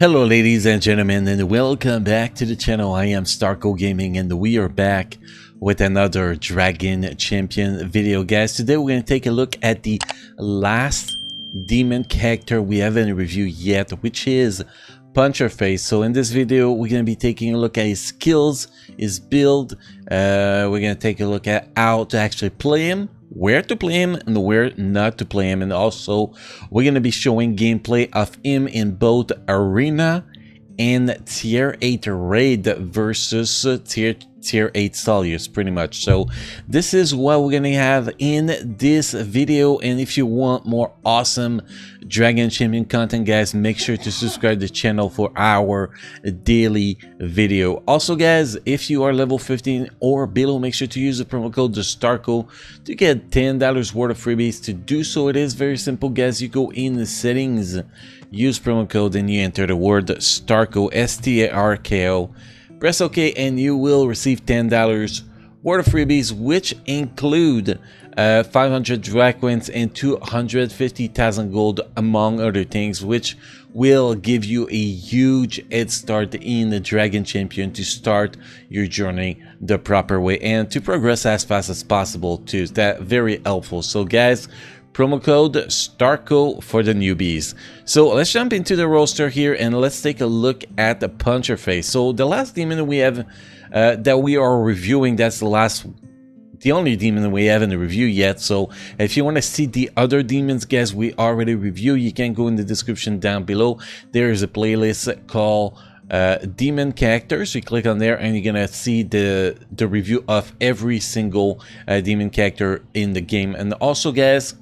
Hello ladies and gentlemen, and welcome back to the channel. I am Starco Gaming and we are back with another Dragon Champion video, guys. Today we're going to take a look at the last demon character we haven't reviewed yet, which is Puncherface. So in this video we're going to be taking a look at his skills, his build. We're going to take a look at how to actually play him, where to play him and where not to play him, and also we're going to be showing gameplay of him in both arena and tier 8 raid versus tier 8 Solius, pretty much. So this is what we're gonna have in this video, and if you want more awesome Dragon Champion content, guys, make sure to subscribe to the channel for our daily video. Also, guys, if you are level 15 or below, make sure to use the promo code STARCO to get $10 worth of freebies. To do so, it is very simple, guys. You go in the settings, use promo code, and you enter the word STARCO, STARKO. Press OK and you will receive $10 worth of freebies, which include 500 drag coins and 250,000 gold, among other things, which will give you a huge head start in the Dragon Champion to start your journey the proper way and to progress as fast as possible too. That's very helpful. So guys, promo code STARCO for the newbies. So let's jump into the roster here and let's take a look at the Puncherface. So the last demon we have that we are reviewing, that's the only demon we haven't reviewed yet. So if you want to see the other demons, guys, we already reviewed, you can go in the description down below. There is a playlist called demon characters. You click on there and you're gonna see the review of every single demon character in the game. And also, guys,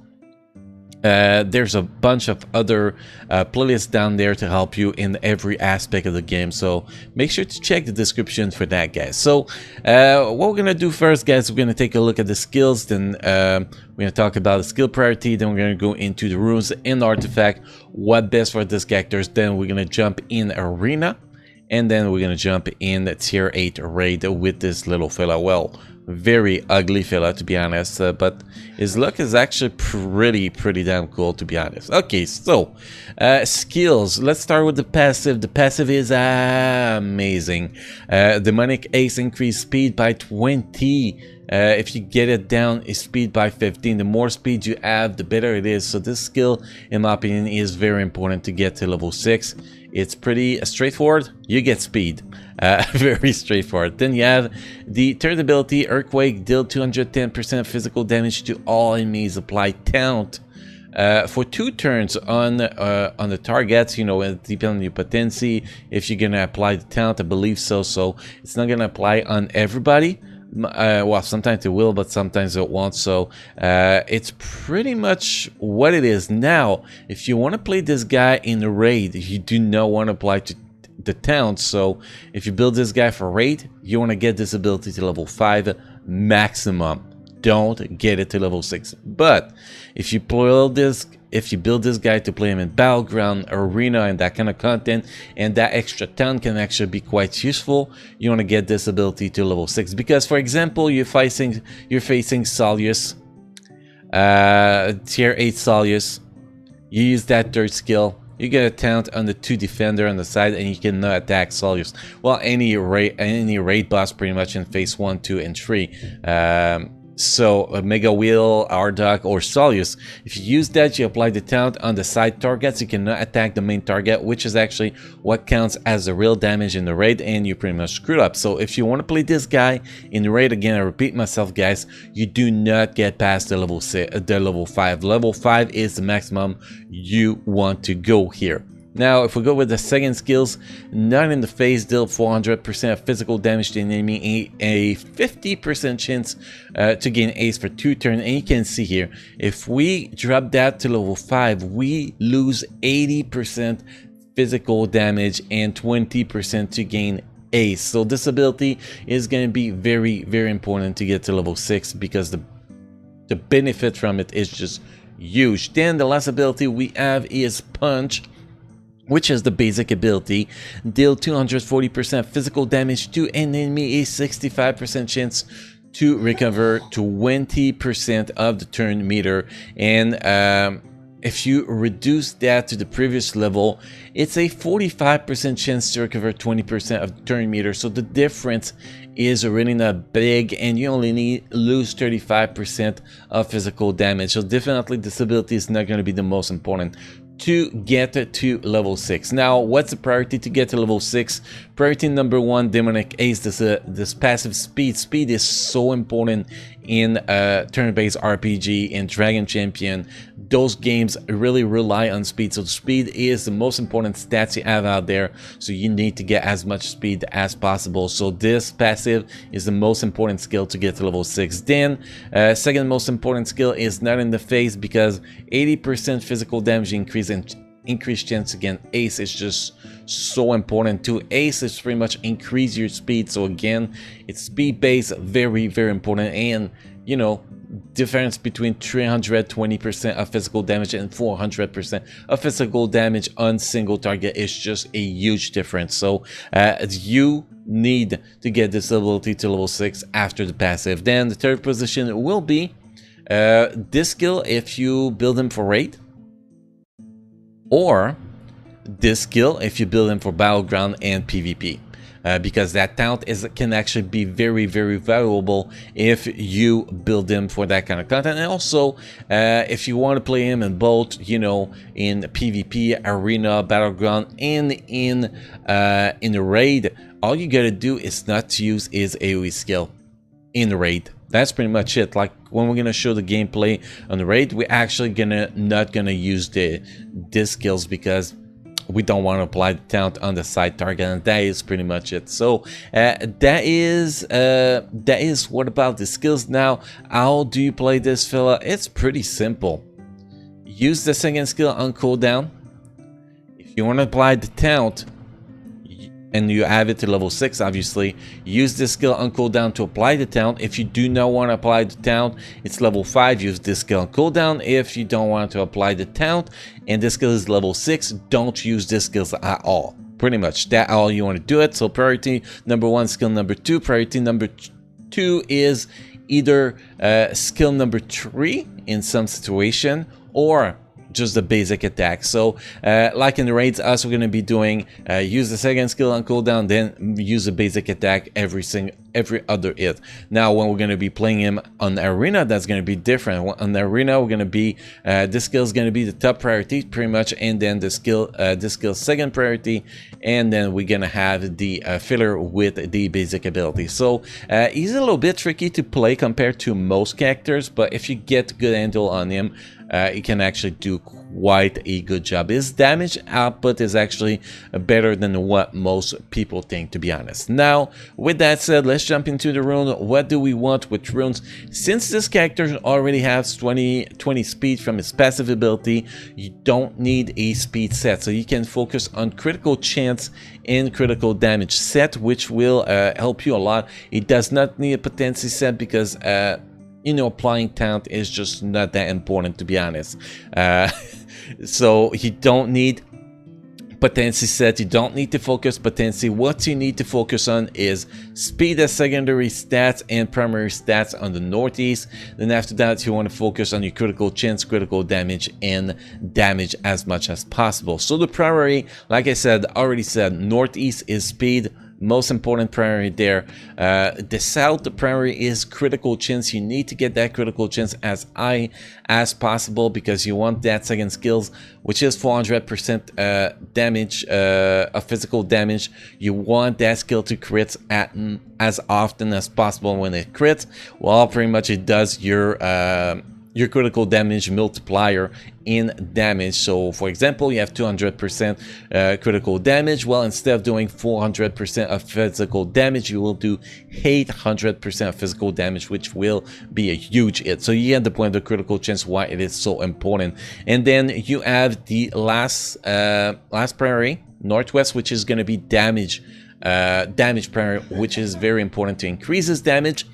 there's a bunch of other playlists down there to help you in every aspect of the game, so make sure to check the description for that, guys. So what we're gonna do first, guys, we're gonna take a look at the skills, then we're gonna talk about the skill priority, then we're gonna go into the runes and artifact, what best for this characters, then we're gonna jump in arena, and then we're gonna jump in the tier 8 raid with this little fella. Well, very ugly fella, to be honest, but his luck is actually pretty damn cool, to be honest. Okay, so skills, let's start with the passive. The passive is amazing. Demonic Ace, increase speed by 20. If you get it down, is speed by 15. The more speed you have, the better it is. So this skill, in my opinion, is very important to get to level 6. It's pretty straightforward. You get speed. Very straightforward. Then you have the third ability, Earthquake, deal 210% physical damage to all enemies, apply taunt for 2 turns on the targets. You know, it depends on your potency if you're gonna apply the taunt, I believe so. So it's not gonna apply on everybody. Well, sometimes it will, but sometimes it won't. So it's pretty much what it is. Now, if you want to play this guy in the raid, you do not want to apply to the taunt. So if you build this guy for raid, you want to get this ability to level 5 maximum. Don't get it to level 6. But if you build this guy to play him in battleground, arena, and that kind of content, and that extra taunt can actually be quite useful, you want to get this ability to level 6. Because, for example, you're facing Solius, tier 8 Solius. You use that third skill, you get a taunt on the 2 defender on the side, and you cannot attack Solius. Well, any raid boss pretty much in phase 1, 2, and 3. So Mega Wheel, Ardoc, or Solius, if you use that, you apply the taunt on the side targets. You cannot attack the main target, which is actually what counts as the real damage in the raid, and you pretty much screwed up. So if you want to play this guy in the raid, again, I repeat myself, guys, you do not get past the level 5. Level 5 is the maximum you want to go here. Now, if we go with the second skills, not in the face, deal 400% physical damage to an enemy, a 50% chance to gain ace for 2 turns. And you can see here, if we drop that to level 5, we lose 80% physical damage and 20% to gain ace. So this ability is going to be very important to get to level 6, because the benefit from it is just huge. Then the last ability we have is Punch, which is the basic ability. Deal 240% physical damage to an enemy, a 65% chance to recover 20% of the turn meter, and if you reduce that to the previous level, it's a 45% chance to recover 20% of the turn meter. So the difference is really not big, and you only need lose 35% of physical damage. So definitely this ability is not going to be the most important to get to level 6. Now, what's the priority to get to level 6? Priority number 1, Demonic Ace. This passive speed. Speed is so important in turn-based RPG and Dragon Champion. Those games really rely on speed, so speed is the most important stats you have out there, so you need to get as much speed as possible. So this passive is the most important skill to get to level 6. Then second most important skill is Not in the Face, because 80% physical damage increase and increased chance again. Ace is just so important too. Ace is pretty much increase your speed, so again, it's speed based, very important. And you know, difference between 320% of physical damage and 400% of physical damage on single target is just a huge difference. So you need to get this ability to level 6 after the passive. Then the third position will be this skill if you build him for raid, or this skill if you build him for battleground and PvP. Because that talent can actually be very valuable if you build him for that kind of content. And also, if you want to play him in both, you know, in PvP, arena, battleground, and in the raid, all you gotta do is not to use his AoE skill in the raid. That's pretty much it. Like when we're gonna show the gameplay on the raid, we're actually not gonna use these skills because we don't want to apply the talent on the side target, and that is pretty much it. So that is what about the skills. Now, how do you play this fella? It's pretty simple. Use the second skill on cooldown. If you want to apply the talent and you have it to level 6, obviously, use this skill on cooldown to apply the talent. If you do not want to apply the talent, it's level 5, use this skill on cooldown. If you don't want to apply the talent and this skill is level 6, don't use this skills at all. Pretty much that all you want to do it. So priority number 1, skill number 2. Priority number 2 is either skill number 3 in some situation, or just the basic attack. So like in the raids, us we're going to be doing use the second skill on cooldown, then use a basic attack every other hit. Now when we're going to be playing him on the arena, that's going to be different. On the arena, we're going to be this skill is going to be the top priority pretty much, and then the skill this skill second priority, and then we're going to have the filler with the basic ability. So he's a little bit tricky to play compared to most characters, but if you get a good handle on him, he can actually do quite a good job. His damage output is actually better than what most people think, to be honest. Now, with that said, let's jump into the rune. What do we want with runes? Since this character already has 20 speed from his passive ability, you don't need a speed set, so you can focus on critical chance and critical damage set, which will help you a lot. It does not need a potency set because you know, applying talent is just not that important, to be honest. So you don't need potency set, you don't need to focus potency. What you need to focus on is speed as secondary stats and primary stats on the northeast. Then after that, you want to focus on your critical chance, critical damage, and damage as much as possible. So the primary, like I said, already said, northeast is speed. Most important primary there. The south, the primary is critical chance. You need to get that critical chance as high as possible because you want that second skills, which is 400% damage of physical damage. You want that skill to crit at as often as possible. When it crits, well, pretty much it does your critical damage multiplier in damage. So for example, you have 200% critical damage. Well, instead of doing 400% of physical damage, you will do 800% of physical damage, which will be a huge hit. So you get the point of the critical chance, why it is so important. And then you have the last priority, northwest, which is going to be damage priority, which is very important to increase his damage.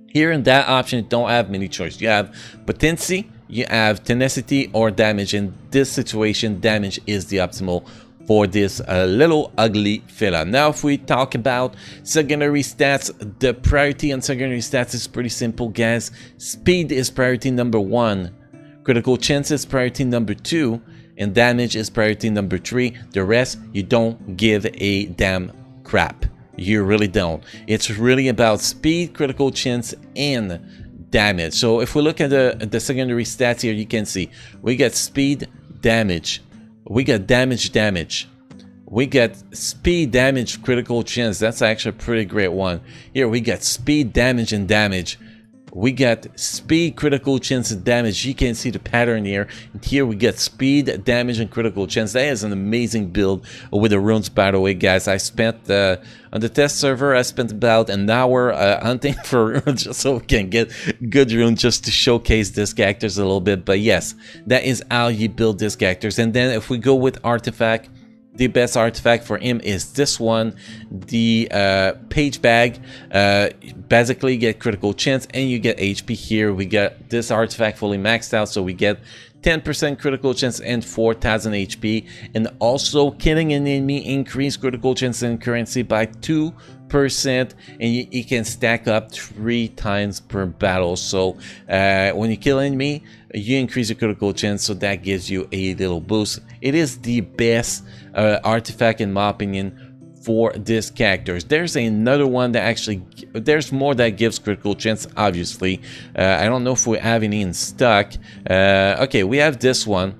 Here in that option, you don't have many choices. You have potency, you have tenacity, or damage. In this situation, damage is the optimal for this little ugly fella. Now, if we talk about secondary stats, the priority on secondary stats is pretty simple, guys. Speed is priority number 1. Critical chance is priority number 2, and damage is priority number 3. The rest, you don't give a damn crap. You really don't. It's really about speed, critical chance, and damage. So if we look at the secondary stats here, you can see we got speed, damage. We got damage. We got speed, damage, critical chance. That's actually a pretty great one. Here we got speed, damage, and damage. We got speed, critical chance, and damage. You can see the pattern here. And here we get speed, damage, and critical chance. That is an amazing build with the runes, by the way, guys. I spent, on the test server, I spent about an hour hunting for runes just so we can get good runes just to showcase these characters a little bit. But yes, that is how you build these characters. And then if we go with artifact, the best artifact for him is this one, the page bag. Basically you get critical chance and you get HP. Here we got this artifact fully maxed out, so we get 10% critical chance and 4000 HP, and also killing an enemy increase critical chance and currency by 2%, and you can stack up 3 times per battle. So when you kill an enemy, you increase your critical chance, so that gives you a little boost. It is the best artifact in my opinion for this character. There's another one that actually, there's more that gives critical chance, obviously. I don't know if we have any in stock. Okay, we have this one.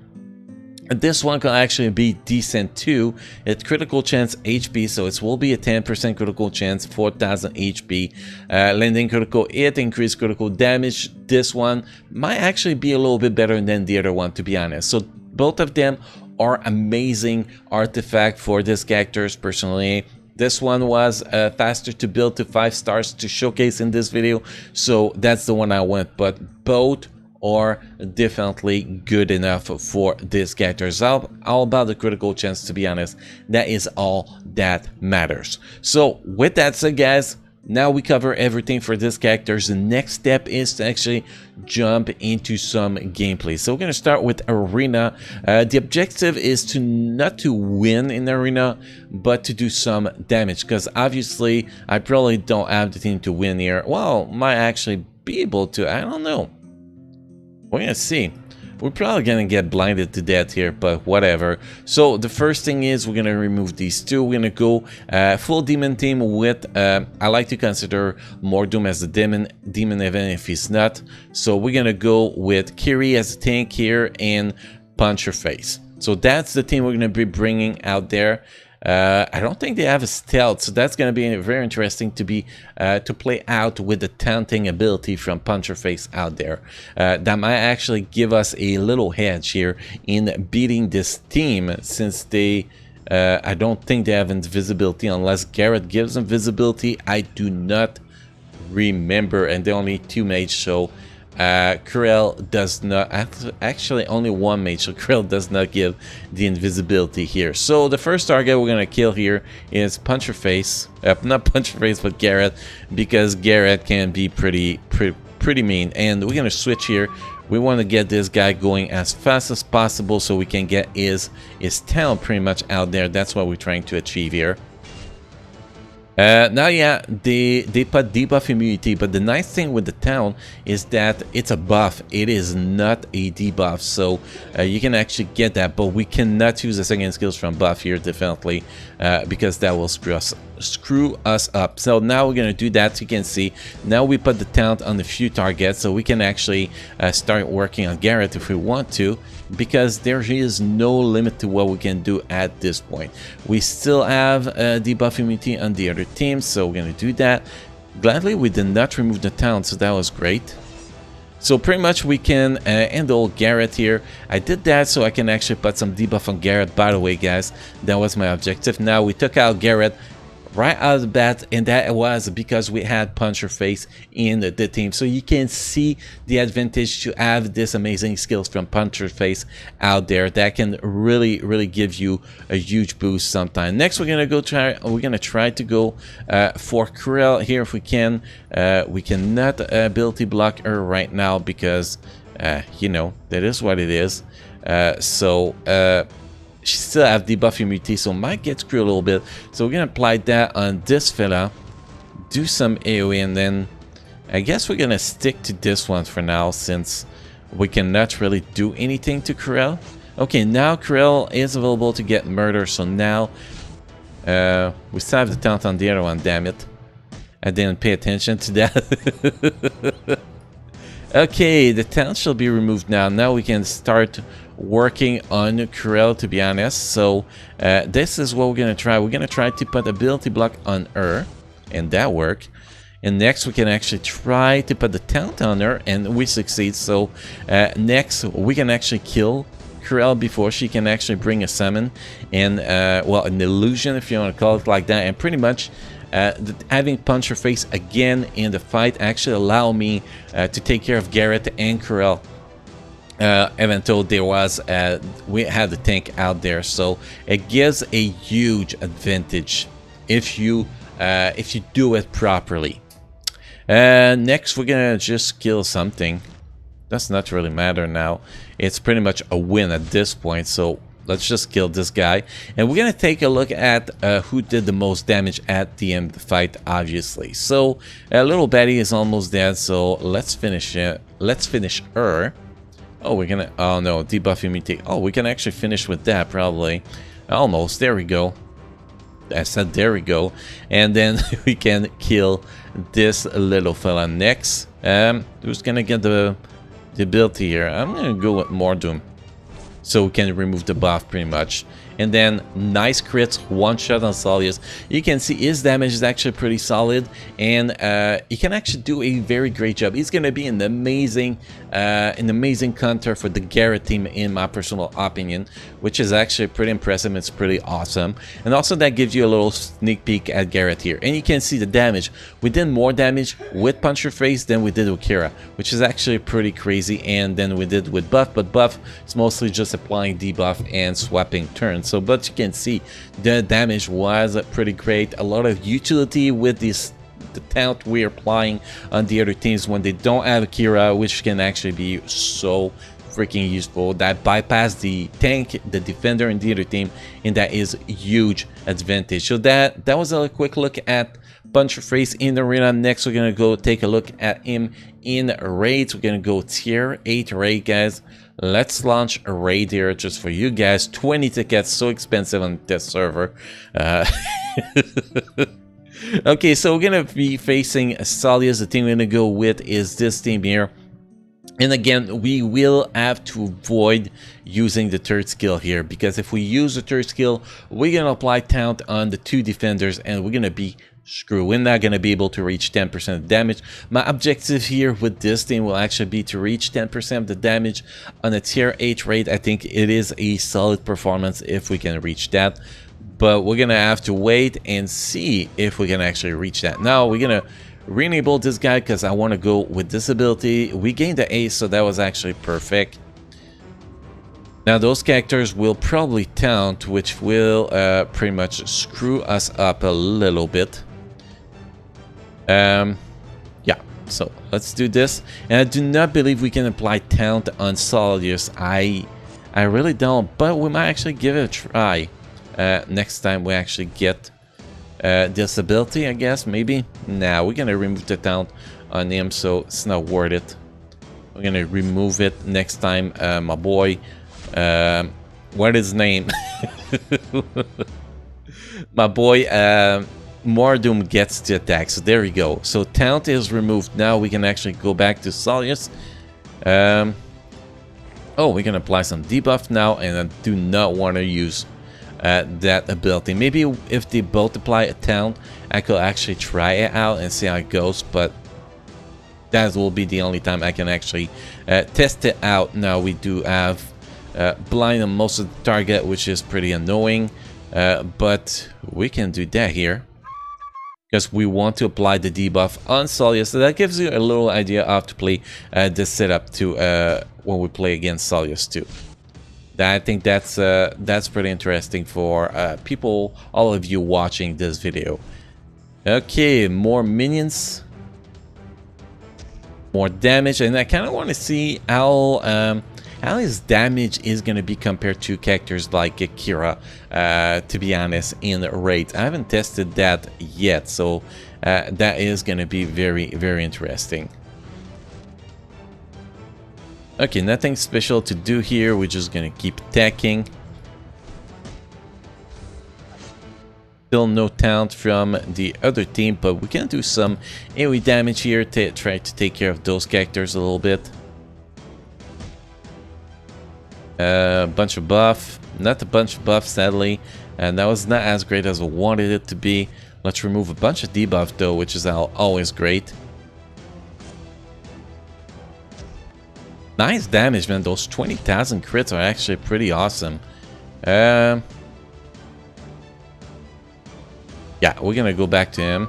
This one can actually be decent too. It's critical chance HP, so it will be a 10% critical chance, 4000 HP. Landing critical hit, increased critical damage. This one might actually be a little bit better than the other one, to be honest. So both of them are amazing artifact for this characters personally. This one was faster to build to 5 stars to showcase in this video, so that's the one I went. But both are definitely good enough for this character. It's all about the critical chance, to be honest. That is all that matters. So with that said, guys, now we cover everything for this character. The next step is to actually jump into some gameplay. So we're going to start with arena. The objective is to not to win in arena, but to do some damage, because obviously I probably don't have the team to win here. Well, might actually be able to. I don't know. We're gonna see. We're probably gonna get blinded to death here, but whatever. So the first thing is we're gonna remove these two. We're gonna go full demon team with I like to consider Mordum as the demon event if he's not. So we're gonna go with Kiri as a tank here and Puncherface. So that's the team we're gonna be bringing out there. I don't think they have a stealth, so that's going to be very interesting to play out with the taunting ability from Puncherface out there. That might actually give us a little edge here in beating this team, since they I don't think they have invisibility unless Garrett gives them visibility. I do not remember, and they're only 2 mage, so Krell does not, actually only 1 mage, so Krell does not give the invisibility here. So the first target we're gonna kill here is Puncherface, not Puncherface but Garrett, because Garrett can be pretty mean. And we're gonna switch here. We want to get this guy going as fast as possible so we can get his talent pretty much out there. That's what we're trying to achieve here. Now, yeah, they put debuff immunity, but the nice thing with the town is that it's a buff. It is not a debuff, so you can actually get that, but we cannot use the second skills from buff here, definitely, because that will screw us up. So now we're gonna do that. You can see now we put the talent on a few targets, so we can actually start working on Garrett if we want to, because there is no limit to what we can do at this point. We still have debuff immunity on the other team, so we're gonna do that. Gladly we did not remove the talent, so that was great. So pretty much we can handle Garrett here. I did that so I can actually put some debuff on Garrett, by the way, guys. That was my objective. Now we took out Garrett right out of the bat, and that was because we had Puncherface in the team. So you can see the advantage to have this amazing skills from Puncherface out there that can really give you a huge boost sometime. Next we're gonna try to go for Krell here if we can. We cannot ability block her right now because you know, that is what it is. She still have debuff immunity, so might get screwed a little bit. So we're gonna apply that on this fella, do some AoE, and then I guess we're gonna stick to this one for now, since we cannot really do anything to Kurel. Okay, now Kurel is available to get murder, so now we still have the taunt on the other one, damn it. I didn't pay attention to that. Okay, the taunt shall be removed now. Now we can start working on Kurel, to be honest. So this is what we're going to try. We're going to try to put ability block on her, and that worked. And next we can actually try to put the taunt on her, and we succeed. So next we can actually kill Kurel before she can actually bring a summon, and well, an illusion, if you want to call it like that. And pretty much having Puncherface again in the fight actually allow me to take care of Garrett and Kurel, even though there was we had the tank out there. So it gives a huge advantage if you do it properly. Next we're gonna just kill something. Does not really matter now. It's pretty much a win at this point, so let's just kill this guy. And we're gonna take a look at who did the most damage at the end of the fight, obviously. So little Betty is almost dead, so let's finish it. Let's finish her. Oh, we're gonna, oh no, debuff immunity. Oh, we can actually finish with that probably. Almost, there we go. I said there we go. And then we can kill this little fella next. Who's gonna get the ability here? I'm gonna go with Mordoom, so we can remove the buff pretty much. And then nice crits, one shot on Solius. You can see his damage is actually pretty solid, and he can actually do a very great job. He's gonna be an amazing counter for the Garrett team, in my personal opinion, which is actually pretty impressive. It's pretty awesome. And also that gives you a little sneak peek at Garrett here, and you can see the damage. We did more damage with Puncherface than we did with Kira, which is actually pretty crazy. And then we did with Buff, but Buff is mostly just applying debuff and swapping turns. So, but you can see the damage was pretty great. A lot of utility with the taunt we're applying on the other teams when they don't have Kira, which can actually be so freaking useful. That bypass the tank, the defender, and the other team, and that is huge advantage. So that was a quick look at Puncherface in the arena. Next, we're gonna go take a look at him in raids. We're gonna go tier 8 raid, guys. Let's launch a raid here just for you guys. 20 tickets, so expensive on this server. Okay, so we're gonna be facing Solius. The team we're gonna go with is this team here. And again, we will have to avoid using the third skill here, because if we use the third skill, we're gonna apply taunt on the 2 defenders, and we're gonna be screwed. We're not gonna be able to reach 10% of damage. My objective here with this team will actually be to reach 10% of the damage on a tier 8 raid. I think it is a solid performance if we can reach that, but we're gonna have to wait and see if we can actually reach that. Now we're gonna re-enable this guy because I want to go with this ability. We gained the ace, so that was actually perfect. Now those characters will probably taunt, which will pretty much screw us up a little bit. Yeah, so let's do this. And I do not believe we can apply taunt on Solius. I really don't, but we might actually give it a try next time we actually get this ability, I guess. Maybe. Nah, we're gonna remove the taunt on him, so it's not worth it. We're gonna remove it next time. My boy, what is his name? My boy Mordoom gets the attack, so there we go. So taunt is removed. Now we can actually go back to Solius. Oh, we can apply some debuff now, and I do not want to use that ability. Maybe if they both apply a taunt, I could actually try it out and see how it goes, but that will be the only time I can actually test it out. Now we do have blind on most of the target, which is pretty annoying, but we can do that here because we want to apply the debuff on Solius. So that gives you a little idea of how to play this setup to when we play against Solius too. I think that's pretty interesting for people, all of you watching this video. Okay, more minions, more damage, and I kind of want to see how his damage is going to be compared to characters like Kira, to be honest, in raids. I haven't tested that yet, so that is going to be very, very interesting. Okay, nothing special to do here. We're just gonna keep attacking. Still no taunt from the other team, but we can do some AoE damage here to try to take care of those characters a little bit. A bunch of buff. Not a bunch of buff, sadly. And that was not as great as I wanted it to be. Let's remove a bunch of debuff, though, which is always great. Nice damage, man. Those 20,000 crits are actually pretty awesome. Yeah, we're gonna go back to him.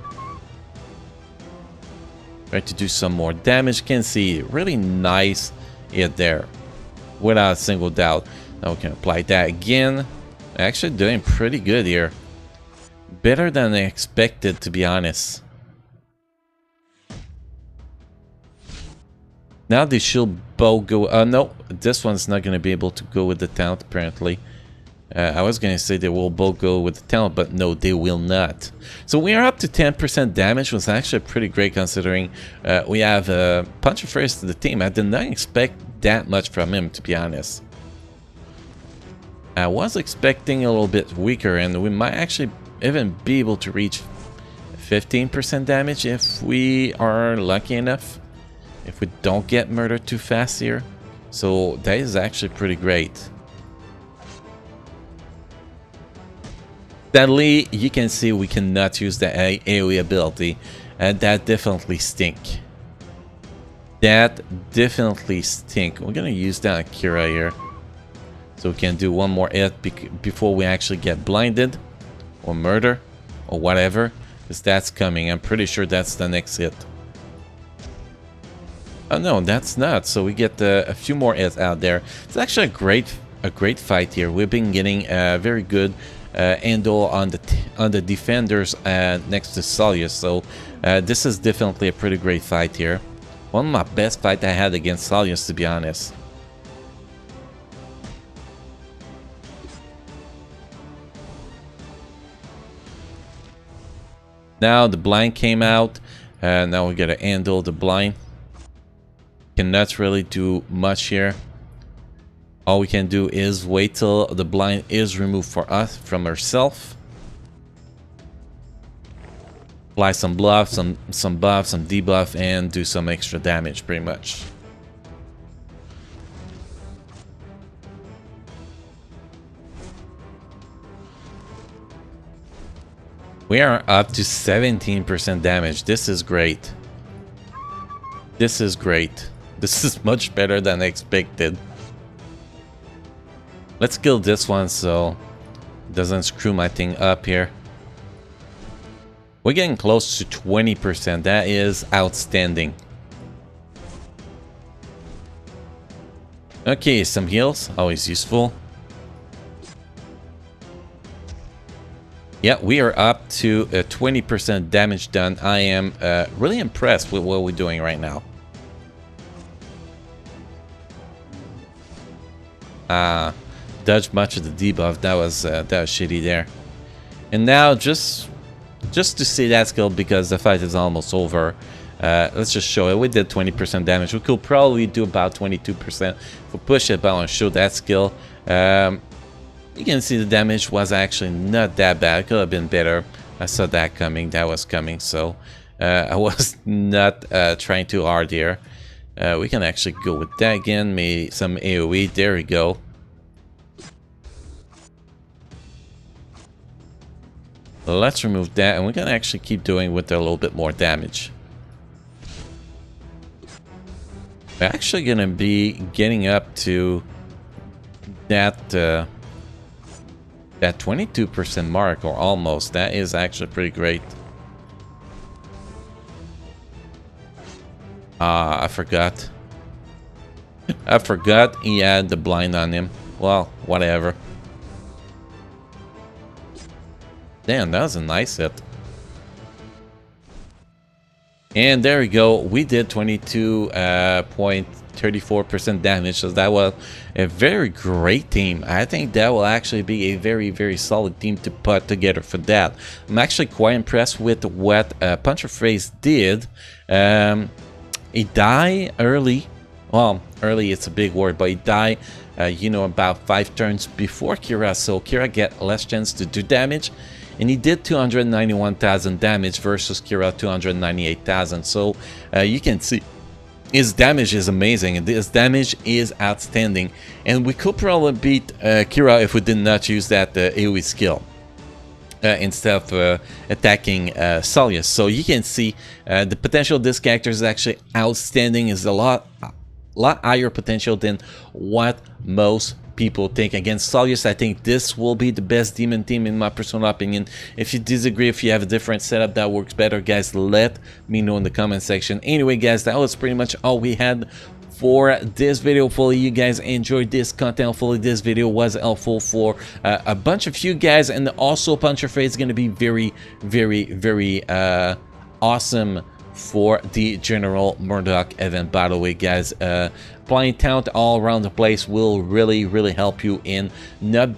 Try to do some more damage. Can see really nice hit there, without a single doubt. Now we can apply that again. Actually doing pretty good here. Better than I expected, to be honest. Now they should both go... no, this one's not going to be able to go with the talent, apparently. I was going to say they will both go with the talent, but no, they will not. So we are up to 10% damage, was actually pretty great considering we have Puncherface to the team. I did not expect that much from him, to be honest. I was expecting a little bit weaker, and we might actually even be able to reach 15% damage if we are lucky enough. If we don't get murdered too fast here. So that is actually pretty great. Sadly, you can see we cannot use the AoE ability, and that definitely stink. That definitely stink. We're gonna use that on Kira here. So we can do one more hit before we actually get blinded or murder or whatever, because that's coming. I'm pretty sure that's the next hit. Oh no, that's not. So we get a few more hits out there. It's actually a great fight here. We've been getting a very good handle on the defenders next to Salyus. So this is definitely a pretty great fight here. One of my best fights I had against Salyus, to be honest. Now the blind came out, and now we gotta handle the blind. Cannot really do much here. All we can do is wait till the blind is removed for us from herself. Apply some bluff, some buff, some debuff, and do some extra damage, pretty much. We are up to 17% damage. This is great. This is great. This is much better than I expected. Let's kill this one so it doesn't screw my thing up here. We're getting close to 20%. That is outstanding. Okay, some heals. Always useful. Yeah, we are up to 20% damage done. I am really impressed with what we're doing right now. Dodged much of the debuff. That was shitty there. And now just to see that skill, because the fight is almost over, let's just show it. We did 20% damage. We could probably do about 22% if we push it, but I want to show that skill. You can see the damage was actually not that bad. It could have been better. I saw that coming. That was coming. So I was not trying too hard here. We can actually go with that again. Maybe some AoE. There we go. Let's remove that. And we can actually keep doing with a little bit more damage. We're actually going to be getting up to that... that 22% mark, or almost. That is actually pretty great. I forgot. I forgot he had the blind on him. Well, whatever. Damn, that was a nice hit. And there we go. We did 22.34% damage. So that was a very great team. I think that will actually be a very, very solid team to put together for that. I'm actually quite impressed with what Puncherface did. He died early. Well, early, it's a big word, but he died, you know, about 5 turns before Kira, so Kira get less chance to do damage. And he did 291,000 damage versus Kira 298,000. So you can see his damage is amazing, and his damage is outstanding. And we could probably beat Kira if we did not use that AoE skill. Instead of attacking Solius. So you can see the potential of this character is actually outstanding. Is a lot higher potential than what most people think. Against Solius, I think this will be the best demon team in my personal opinion. If you disagree, if you have a different setup that works better, guys, let me know in the comment section. Anyway, guys, that was pretty much all we had for this video. Hopefully you guys enjoyed this content. Hopefully this video was helpful for a bunch of you guys, and also Puncherface is going to be very awesome for the General Murdoch event. By the way, guys, playing talent all around the place will really help you in not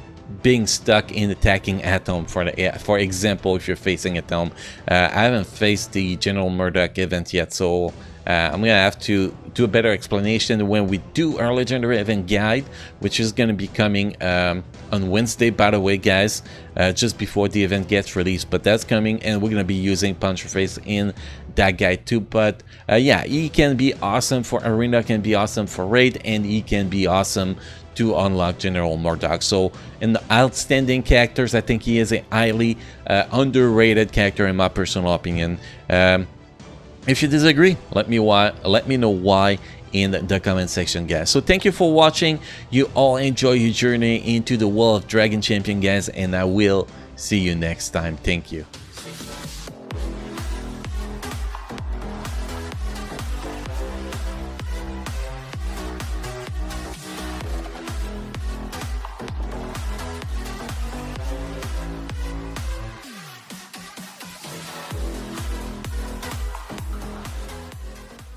being stuck in attacking Atom. For example, if you're facing Atom, I haven't faced the General Murdoch event yet, so I'm gonna have to do a better explanation when we do our legendary event guide, which is gonna be coming on Wednesday, by the way, guys, just before the event gets released. But that's coming, and we're gonna be using Puncherface in that guide too. But yeah, he can be awesome for arena, can be awesome for raid, and he can be awesome to unlock General Murdoch. So in the outstanding characters, I think he is a highly underrated character in my personal opinion. If you disagree, let me know why in the comment section, guys. So thank you for watching. You all enjoy your journey into the world of Dragon Champion, guys, and I will see you next time. Thank you.